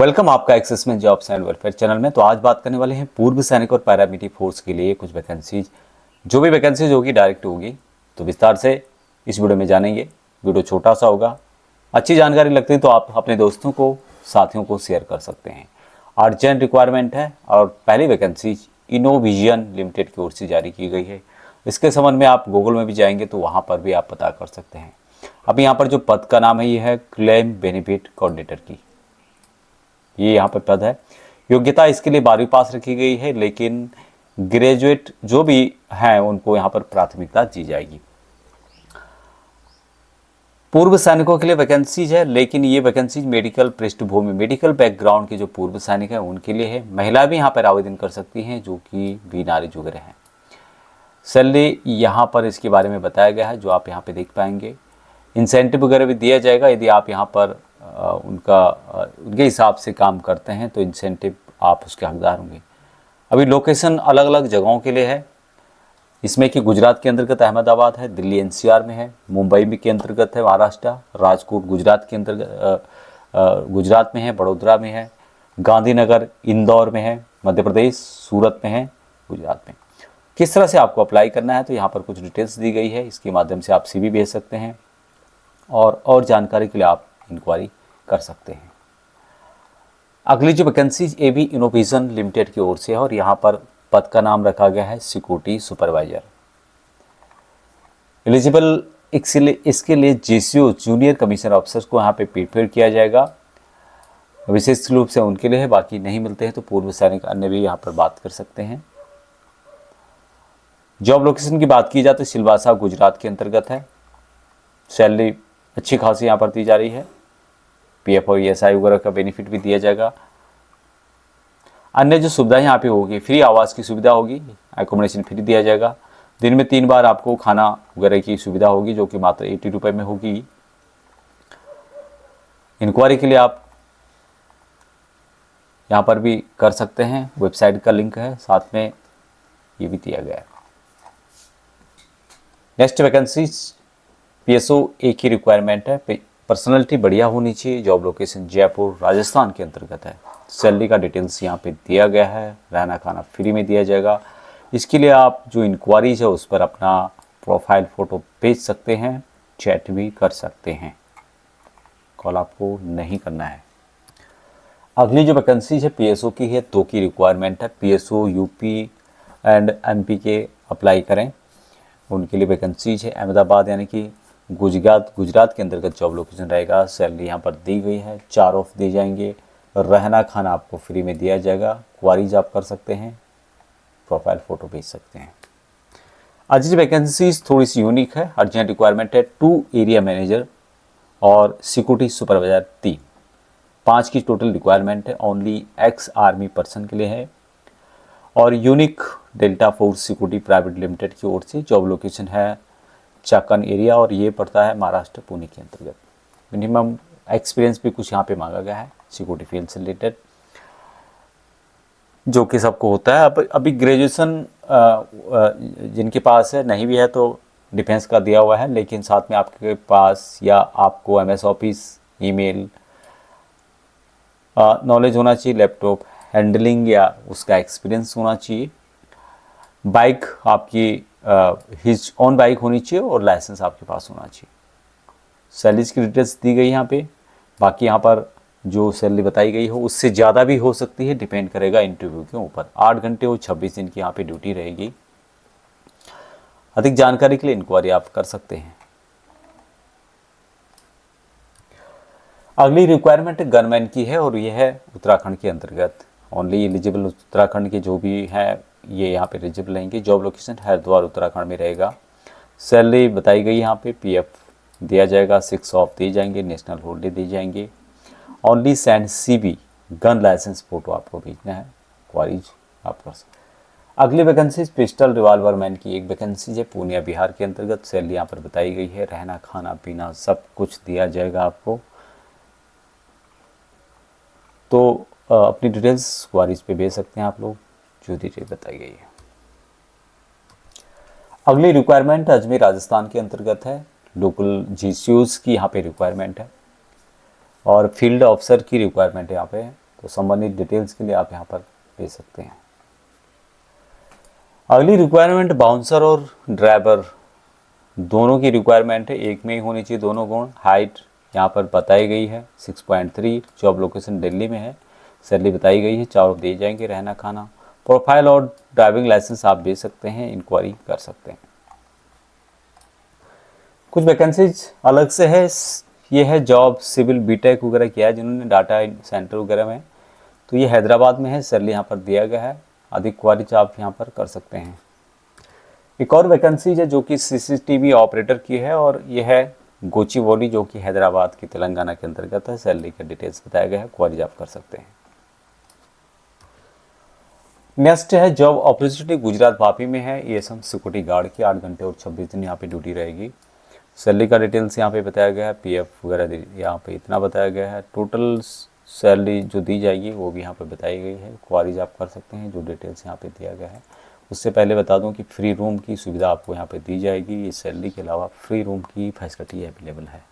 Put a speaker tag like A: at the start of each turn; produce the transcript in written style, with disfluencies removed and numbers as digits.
A: Welcome आपका access में jobs and welfare channel में। तो आज बात करने वाले हैं पूर्व सैनिक और पैरामिलिट्री फोर्स के लिए कुछ वैकेंसीज। जो भी वैकेंसीज होगी डायरेक्ट होगी, तो विस्तार से इस वीडियो में जानेंगे। वीडियो छोटा सा होगा, अच्छी जानकारी लगती है तो आप अपने दोस्तों को साथियों को शेयर कर सकते हैं। अर्जेंट रिक्वायरमेंट है और पहली वैकेंसी इनोविजन लिमिटेड की ओर से जारी की गई है। इसके संबंध में आप गूगल में भी जाएंगे तो वहाँ पर भी आप पता कर सकते हैं। अब यहाँ पर जो पद का नाम है ये है क्लेम बेनिफिट कोऑर्डिनेटर की, ये यहाँ पर पद है। योग्यता इसके लिए 12वीं पास रखी गई है, लेकिन ग्रेजुएट जो भी हैं उनको यहाँ पर प्राथमिकता दी जाएगी। पूर्व सैनिकों के लिए वैकेंसीज है, लेकिन ये वैकेंसीज मेडिकल पृष्ठभूमि, मेडिकल बैकग्राउंड के जो पूर्व सैनिक हैं उनके लिए है। महिला भी यहाँ पर आवेदन कर सकती हैं जो कि बीनारी वगैरह हैं। सैलरी यहाँ पर इसके बारे में बताया गया है, जो आप यहाँ पे देख पाएंगे। इंसेंटिव वगैरह भी दिया जाएगा यदि आप यहाँ पर उनके हिसाब से काम करते हैं तो इंसेंटिव आप उसके हकदार होंगे। अभी लोकेशन अलग अलग जगहों के लिए है, इसमें कि गुजरात के अंतर्गत अहमदाबाद है, दिल्ली एनसीआर में है, मुंबई में के अंतर्गत है महाराष्ट्र, राजकोट गुजरात के अंतर्गत गुजरात में है, बड़ोदरा में है, गांधीनगर इंदौर में है मध्य प्रदेश, सूरत में है गुजरात में। किस तरह से आपको अप्लाई करना है तो यहाँ पर कुछ डिटेल्स दी गई है, इसके माध्यम से आप CV भेज सकते हैं और जानकारी के लिए आप इंक्वायरी कर सकते हैं। अगली जो वैकेंसी AB इनोवेशन लिमिटेड की ओर से है और यहाँ पर पद का नाम रखा गया है सिक्योरिटी सुपरवाइजर। एलिजिबल इसके लिए JCO जूनियर कमीशन ऑफिसर्स को यहाँ पे प्रिपेयर किया जाएगा, विशेष रूप से उनके लिए है। बाकी नहीं मिलते हैं तो पूर्व सैनिक अन्य भी यहाँ पर बात कर सकते हैं। जॉब लोकेशन की बात की जाए तो सिलवासा गुजरात के अंतर्गत है। सैलरी अच्छी खासी यहाँ पर दी जा रही है। PF और ESI वगैरह का बेनिफिट भी दिया जाएगा। अन्य जो सुविधाएं यहाँ पे होगी, फ्री आवास की सुविधा होगी, एकोमोडेशन फ्री दिया जाएगा। दिन में 3 बार आपको खाना वगैरह की सुविधा होगी जो कि मात्र 80 रुपये में होगी। इंक्वायरी के लिए आप यहाँ पर भी कर सकते हैं, वेबसाइट का लिंक है, साथ में ये भी दिया गया है। नेक्स्ट वैकेंसी PSO एक ही रिक्वायरमेंट है, पर्सनैलिटी बढ़िया होनी चाहिए। जॉब लोकेशन जयपुर राजस्थान के अंतर्गत है। सैलरी का डिटेल्स यहाँ पे दिया गया है, रहना खाना फ्री में दिया जाएगा। इसके लिए आप जो इंक्वायरीज है उस पर अपना प्रोफाइल फ़ोटो भेज सकते हैं, चैट भी कर सकते हैं, कॉल आपको नहीं करना है। अगली जो वैकेंसी है PSO की है, 2 की रिक्वायरमेंट है। PSO UP एंड MP के अप्लाई करें, उनके लिए वैकेंसीज है। अहमदाबाद यानी कि गुजरात के अंतर्गत जॉब लोकेशन रहेगा। सैलरी यहाँ पर दी गई है, 4 ऑफ दिए जाएंगे। रहना खाना आपको फ्री में दिया जाएगा। क्वारीज आप कर सकते हैं, प्रोफाइल फ़ोटो भेज सकते हैं। आज की वैकेंसीज थोड़ी सी यूनिक है। अर्जेंट रिक्वायरमेंट है 2 एरिया मैनेजर और सिक्योरिटी सुपरवाइजर 3, 5 की टोटल रिक्वायरमेंट है। ओनली एक्स आर्मी पर्सन के लिए है और unique delta force security private limited की ओर से। जॉब लोकेशन है चाकन एरिया और ये पड़ता है महाराष्ट्र पुणे के अंतर्गत। मिनिमम एक्सपीरियंस भी कुछ यहाँ पे मांगा गया है सिक्योरिटी फील्ड से रिलेटेड, जो कि सबको होता है। अब अभी ग्रेजुएशन जिनके पास है, नहीं भी है तो डिफेंस का दिया हुआ है, लेकिन साथ में आपके पास या आपको MS ऑफिस, ईमेल नॉलेज होना चाहिए, लैपटॉप हैंडलिंग या उसका एक्सपीरियंस होना चाहिए। बाइक आपकी हिज ऑन बाइक होनी चाहिए और लाइसेंस आपके पास होना चाहिए। सैलरीज की डिटेल्स दी गई यहाँ पे। बाकी यहाँ पर जो सैलरी बताई गई हो उससे ज़्यादा भी हो सकती है, डिपेंड करेगा इंटरव्यू के ऊपर। 8 घंटे और 26 दिन की यहाँ पे ड्यूटी रहेगी। अधिक जानकारी के लिए इंक्वायरी आप कर सकते हैं। अगली रिक्वायरमेंट गनमैन की है और यह है उत्तराखंड के अंतर्गत। ओनली एलिजिबल उत्तराखंड के जो भी हैं ये यहाँ पे एलिजिबल रहेंगे। जॉब लोकेशन हरिद्वार उत्तराखंड में रहेगा। सैलरी बताई गई यहाँ पे, PF दिया जाएगा, 6 ऑफ दिए जाएंगे, नेशनल हॉलीडे दिए जाएंगे। Only send CV, gun licence photo आपको भेजना है। क्वारीज आप कर सकते। अगली वैकेंसी पिस्टल रिवॉल्वर मैन की एक वैकेंसी है पूर्णिया बिहार के अंतर्गत। सैलरी यहाँ पर बताई गई है, रहना खाना पीना सब कुछ दिया जाएगा आपको। तो अपनी डिटेल्स क्वारीज पे भेज सकते हैं आप लोग, जो डिटेल बताई गई है। अगली रिक्वायरमेंट अजमेर राजस्थान के अंतर्गत है। लोकल GCOs की यहाँ पे रिक्वायरमेंट है और फील्ड ऑफिसर की रिक्वायरमेंट है यहाँ पे। तो संबंधित डिटेल्स के लिए आप यहाँ पर भेज सकते हैं। अगली रिक्वायरमेंट बाउंसर और ड्राइवर दोनों की रिक्वायरमेंट है, एक में ही होनी चाहिए दोनों गुण। हाइट यहाँ पर बताई गई है 6.3, जॉब लोकेशन दिल्ली में है, सैलरी बताई गई है, 4 दिए जाएंगे, रहना खाना। प्रोफाइल और ड्राइविंग लाइसेंस आप भेज सकते हैं, इंक्वायरी कर सकते हैं। कुछ वैकेंसीज अलग से है, ये है जॉब सिविल बीटेक वगैरह किया है जिन्होंने डाटा सेंटर वगैरह में, तो ये हैदराबाद में है, सैलरी यहाँ पर दिया गया है, अधिक क्वारीज आप यहाँ पर कर सकते हैं। एक और वैकेंसी है जो कि सीसीटीवी ऑपरेटर की है और यह है गोचिवोली जो कि हैदराबाद की तेलंगाना के अंतर्गत है, सैलरी का डिटेल्स बताया गया है, क्वारीज आप कर सकते हैं। नेक्स्ट है जॉब अपॉर्चुनिटी गुजरात वापी में है, ESM सिक्योरिटी गार्ड की 8 घंटे और 26 दिन यहाँ पे ड्यूटी रहेगी। सैलरी का डिटेल्स यहाँ पे बताया गया है, PF वगैरह यहाँ पे इतना बताया गया है। टोटल सैलरी जो दी जाएगी वो भी यहाँ पे बताई गई है, क्वारीज आप कर सकते हैं जो डिटेल्स यहाँ पे दिया गया है। उससे पहले बता दूं कि फ्री रूम की सुविधा आपको यहाँ पे दी जाएगी, इस सैलरी के अलावा फ्री रूम की फैसिलिटी अवेलेबल है।